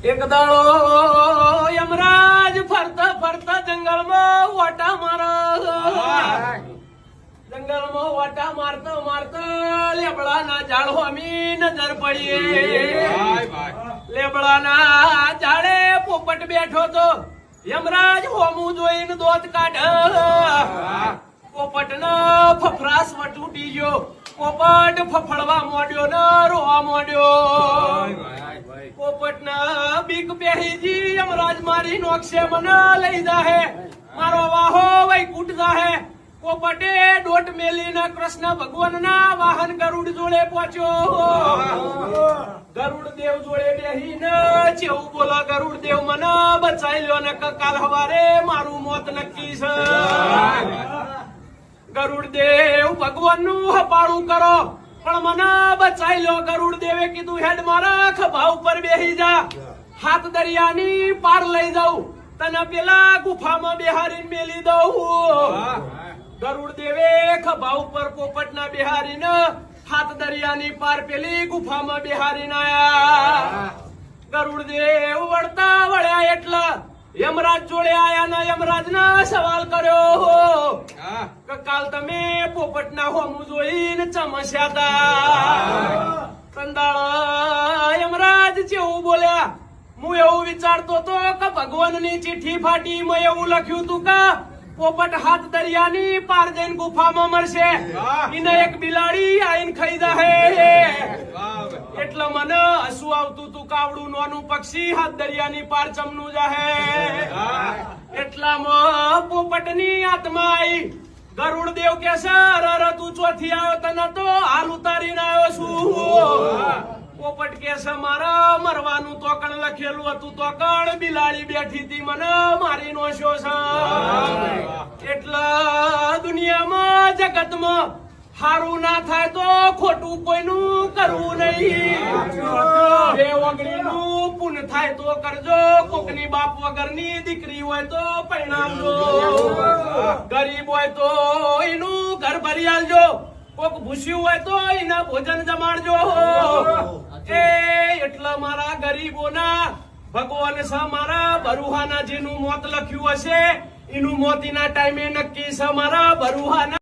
એક દાડો યમરાજ ફરતા ફરતા જંગલમાં વાટા મારા જંગલમાં વાટા મારતો મારતો લેબડાના ઝાડ હોમી નજર પડી લેબડાના ઝાડે પોપટ બેઠો તો યમરાજ હોમું જોઈને દોત કાઢ પોપટનો ફફરાસ વટૂટી ગયો પોપટ ફફડવા માંડ્યો ને રોવા માંડ્યો પોપટના બીક પહેરીજી યમરાજ મારી નોકશે મને લઈ જાહે મારો વાહો વૈકુંઠ જાહે પોપટે દોટ મેલીને કૃષ્ણ ભગવાનના વાહન ગરુડ જોડે પહોંચ્યો ગરુડ દેવ જોડે બેહીને ચેવું બોલા ગરુડ દેવ મને બચાઈ લ્યો ને કાલ હવારે મારું મોત નક્કી છે ગરુડ દેવ ભગવાનનું હપાળું કરો પણ મને બચાઈ લો ગરુડ દેવે કીધું હેડ મારા ખભા ઉપર બેહી જા હાથ દરિયાની પાર લઈ જાઉં તને પેલા ગુફામાં બેહારીને મેલી દઉં ગરુડ દેવે ખભા ઉપર પોપટના બેહારીને હાથ દરિયાની પાર પેલી ગુફામાં બેહારીને આયા ગરુડ દેવ વળતા વળ્યા એટલા યમરાજ જોડે આયા ને યમરાજને સવાલ કર્યો કે કાલ તમે પોપટના હોમું જોઈને ચમસ્યા તા કંદાળા યમરાજ જેવું બોલ્યા હું એવું વિચારતો તો કે ભગવાનની ચિઠ્ઠી ફાટી મેં એવું લખ્યું તું કે પોપટ હાથ દરિયાની પાર જઈને ગુફામાં મરશે એને એક બિલાડી આઈને ખાઈ જાહે એટલે મને હસવું આવતું તું કાવડું નોનું પક્ષી હાથ દરિયાની પાર ચમનું જાહે એટલામાં પોપટની આત્મા આવી ગરુડ દેવ કે સર તું ચોથી આવ્યો તને તો હાલ ઉતારીને આવ્યો છું પોપટ કે છે મારા મરવાનું તોકણ લખેલું હતું તોકણ બિલાડી બેઠી હતી મને મારી નોશો છે એટલે દુનિયામાં જગતમાં હારું ના થાય તો ખોટું કોઈનું કરવું નહીં બે ઓગણીનું પુન થાય તો કરજો કોકની બાપ વગરની દીકરી હોય તો પરણાવજો ગરીબ હોય તો એનું ઘર ભરી આલજો કોક ભૂસ્યું હોય તો એના ભોજન જમાડજો એટલે મારા ગરીબોના ભગવાન છે મારા બરુહાના જેનું મોત લખ્યું હશે એનું મોતીના ટાઈમે નક્કી છે મારા બરુહાના